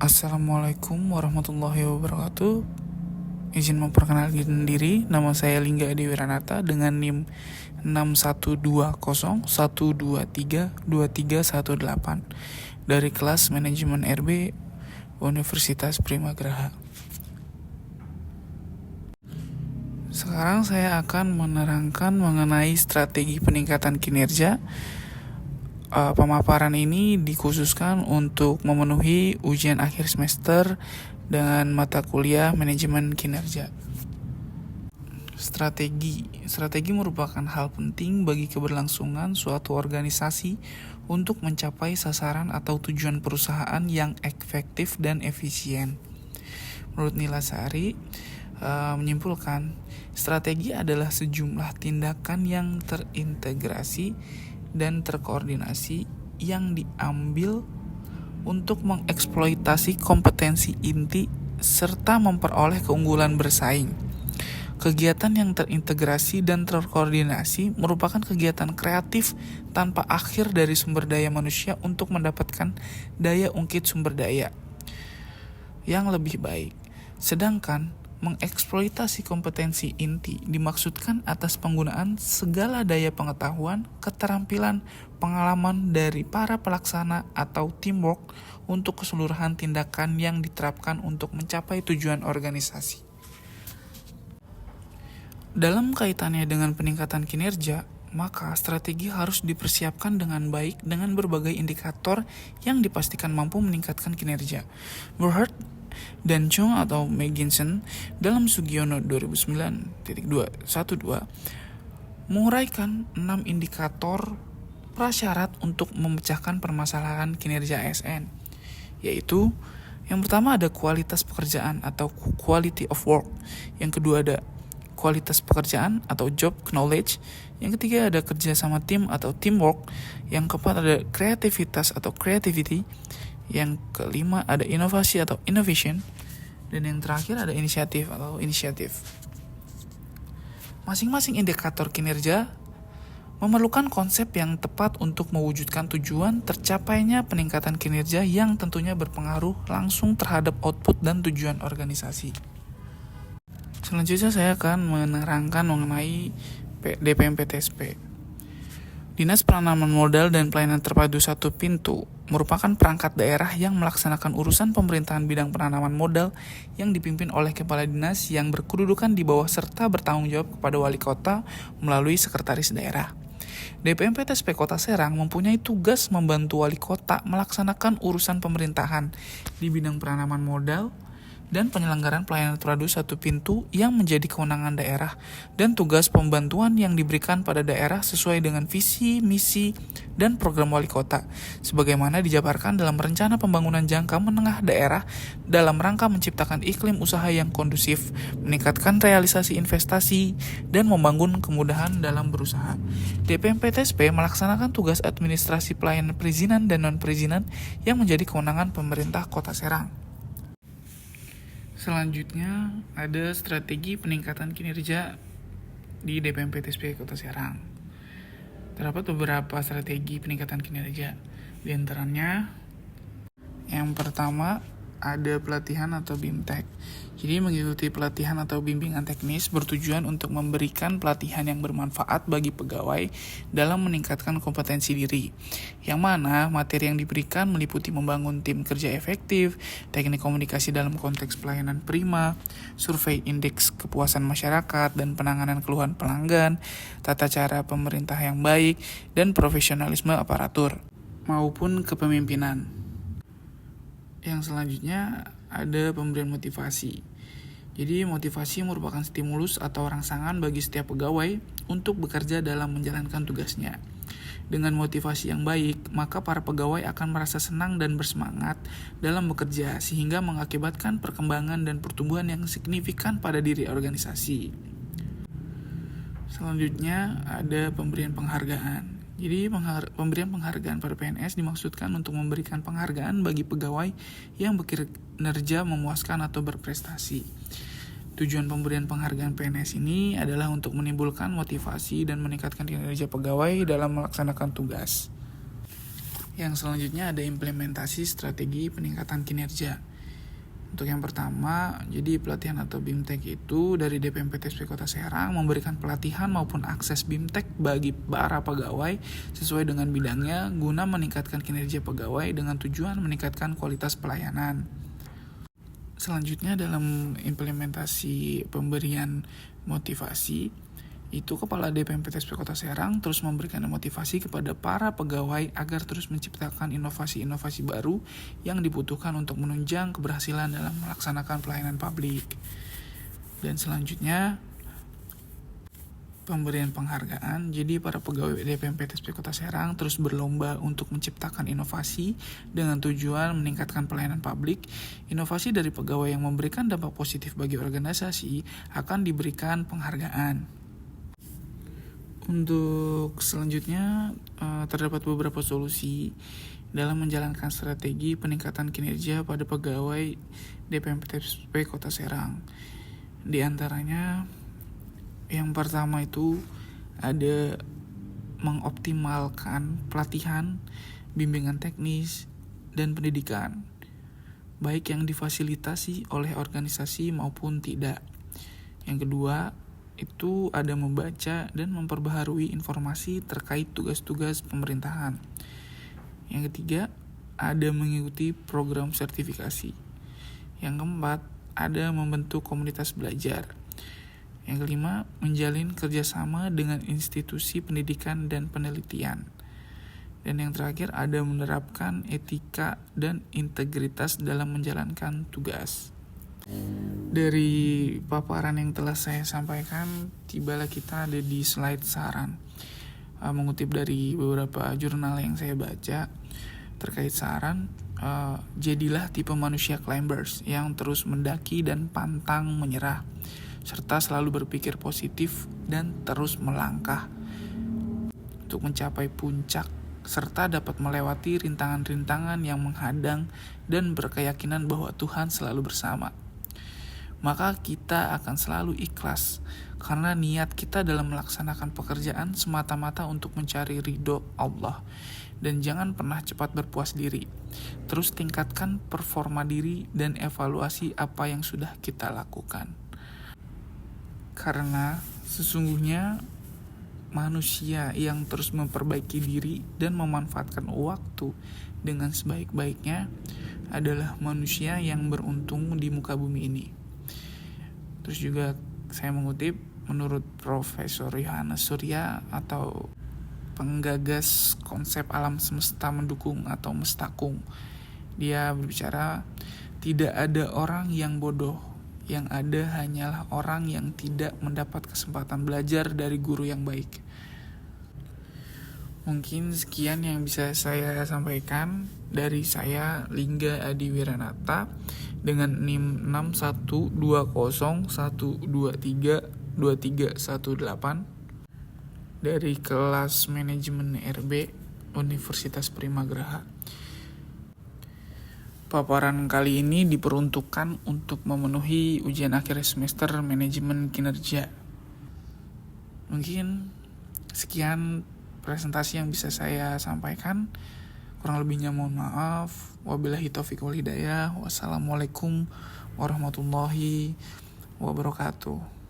Assalamualaikum warahmatullahi wabarakatuh. Izin memperkenalkan diri, nama saya Lingga Edi Wiranata dengan NIM 612012323118 dari kelas Manajemen RB Universitas Primagraha. Sekarang saya akan menerangkan mengenai strategi peningkatan kinerja. Pemaparan ini dikhususkan untuk memenuhi ujian akhir semester dengan mata kuliah manajemen kinerja. Strategi merupakan hal penting bagi keberlangsungan suatu organisasi untuk mencapai sasaran atau tujuan perusahaan yang efektif dan efisien. Menurut Nilasari, menyimpulkan, strategi adalah sejumlah tindakan yang terintegrasi dan terkoordinasi yang diambil untuk mengeksploitasi kompetensi inti serta memperoleh keunggulan bersaing. Kegiatan yang terintegrasi dan terkoordinasi merupakan kegiatan kreatif tanpa akhir dari sumber daya manusia untuk mendapatkan daya ungkit sumber daya yang lebih baik. Sedangkan mengeksploitasi kompetensi inti dimaksudkan atas penggunaan segala daya pengetahuan, keterampilan, pengalaman dari para pelaksana atau teamwork untuk keseluruhan tindakan yang diterapkan untuk mencapai tujuan organisasi. Dalam kaitannya dengan peningkatan kinerja, maka strategi harus dipersiapkan dengan baik dengan berbagai indikator yang dipastikan mampu meningkatkan kinerja. Burhart dan Chung atau Megginson dalam Sugiono 2009.212 menguraikan 6 indikator prasyarat untuk memecahkan permasalahan kinerja ASN, yaitu yang pertama ada kualitas pekerjaan atau quality of work, yang kedua ada kualitas pekerjaan atau job knowledge, yang ketiga ada kerja sama tim atau teamwork, yang keempat ada kreativitas atau creativity, yang kelima ada inovasi atau innovation, dan yang terakhir ada inisiatif atau initiative. Masing-masing indikator kinerja memerlukan konsep yang tepat untuk mewujudkan tujuan tercapainya peningkatan kinerja yang tentunya berpengaruh langsung terhadap output dan tujuan organisasi. Selanjutnya saya akan menerangkan mengenai DPMPTSP. Dinas Penanaman Modal dan Pelayanan Terpadu Satu Pintu merupakan perangkat daerah yang melaksanakan urusan pemerintahan bidang penanaman modal yang dipimpin oleh kepala dinas yang berkedudukan di bawah serta bertanggung jawab kepada wali kota melalui sekretaris daerah. DPMPTSP Kota Serang mempunyai tugas membantu wali kota melaksanakan urusan pemerintahan di bidang penanaman modal dan penyelenggaraan pelayanan terpadu satu pintu yang menjadi kewenangan daerah dan tugas pembantuan yang diberikan pada daerah sesuai dengan visi, misi, dan program wali kota sebagaimana dijabarkan dalam rencana pembangunan jangka menengah daerah dalam rangka menciptakan iklim usaha yang kondusif, meningkatkan realisasi investasi, dan membangun kemudahan dalam berusaha. DPMPTSP melaksanakan tugas administrasi pelayanan perizinan dan non-perizinan yang menjadi kewenangan pemerintah Kota Serang. Selanjutnya ada strategi peningkatan kinerja di DPMPTSP Kota Serang. Terdapat beberapa strategi peningkatan kinerja. Di antaranya yang pertama ada pelatihan atau BIMTEK. Jadi mengikuti pelatihan atau bimbingan teknis bertujuan untuk memberikan pelatihan yang bermanfaat bagi pegawai dalam meningkatkan kompetensi diri. Yang mana materi yang diberikan meliputi membangun tim kerja efektif, teknik komunikasi dalam konteks pelayanan prima, survei indeks kepuasan masyarakat dan penanganan keluhan pelanggan, tata cara pemerintah yang baik, dan profesionalisme aparatur maupun kepemimpinan. Yang selanjutnya ada pemberian motivasi. Jadi motivasi merupakan stimulus atau rangsangan bagi setiap pegawai untuk bekerja dalam menjalankan tugasnya. Dengan motivasi yang baik, maka para pegawai akan merasa senang dan bersemangat dalam bekerja sehingga mengakibatkan perkembangan dan pertumbuhan yang signifikan pada diri organisasi. Selanjutnya ada pemberian penghargaan. Jadi pemberian penghargaan pada PNS dimaksudkan untuk memberikan penghargaan bagi pegawai yang bekerja memuaskan atau berprestasi. Tujuan pemberian penghargaan PNS ini adalah untuk menimbulkan motivasi dan meningkatkan kinerja pegawai dalam melaksanakan tugas. Yang selanjutnya ada implementasi strategi peningkatan kinerja. Untuk yang pertama, jadi pelatihan atau BIMTEK itu dari DPMPTSP Kota Serang memberikan pelatihan maupun akses BIMTEK bagi para pegawai sesuai dengan bidangnya guna meningkatkan kinerja pegawai dengan tujuan meningkatkan kualitas pelayanan. Selanjutnya dalam implementasi pemberian motivasi, itu Kepala DPMPTSP Kota Serang terus memberikan motivasi kepada para pegawai agar terus menciptakan inovasi-inovasi baru yang dibutuhkan untuk menunjang keberhasilan dalam melaksanakan pelayanan publik. Dan selanjutnya pemberian penghargaan. Jadi para pegawai DPMPTSP Kota Serang terus berlomba untuk menciptakan inovasi dengan tujuan meningkatkan pelayanan publik. Inovasi dari pegawai yang memberikan dampak positif bagi organisasi akan diberikan penghargaan. Untuk selanjutnya terdapat beberapa solusi dalam menjalankan strategi peningkatan kinerja pada pegawai DPMPTSP Kota Serang. Di antaranya yang pertama itu ada mengoptimalkan pelatihan, bimbingan teknis, dan pendidikan, baik yang difasilitasi oleh organisasi maupun tidak. Yang kedua, itu ada membaca dan memperbaharui informasi terkait tugas-tugas pemerintahan. Yang ketiga, ada mengikuti program sertifikasi. Yang keempat, ada membentuk komunitas belajar. Yang kelima, menjalin kerjasama dengan institusi pendidikan dan penelitian. Dan yang terakhir, ada menerapkan etika dan integritas dalam menjalankan tugas. Dari paparan yang telah saya sampaikan, tibalah kita ada di slide saran. Mengutip dari beberapa jurnal yang saya baca terkait saran, jadilah tipe manusia climbers yang terus mendaki dan pantang menyerah, serta selalu berpikir positif dan terus melangkah untuk mencapai puncak, serta dapat melewati rintangan-rintangan yang menghadang dan berkeyakinan bahwa Tuhan selalu bersama. Maka kita akan selalu ikhlas karena niat kita dalam melaksanakan pekerjaan semata-mata untuk mencari ridho Allah. Dan jangan pernah cepat berpuas diri. Terus tingkatkan performa diri dan evaluasi apa yang sudah kita lakukan. Karena sesungguhnya manusia yang terus memperbaiki diri dan memanfaatkan waktu dengan sebaik-baiknya adalah manusia yang beruntung di muka bumi ini. Terus juga saya mengutip menurut Profesor Yohanes Surya atau penggagas konsep alam semesta mendukung atau mestakung. Dia berbicara, tidak ada orang yang bodoh, yang ada hanyalah orang yang tidak mendapat kesempatan belajar dari guru yang baik. Mungkin sekian yang bisa saya sampaikan dari saya, Lingga Adi Wiranata, dengan NIM 612012323118 dari kelas manajemen RB Universitas Primagraha. Paparan kali ini diperuntukkan untuk memenuhi ujian akhir semester manajemen kinerja. Mungkin sekian presentasi yang bisa saya sampaikan. Kurang lebihnya mohon maaf. Wabillahi taufiq wal hidayah. Wassalamualaikum warahmatullahi wabarakatuh.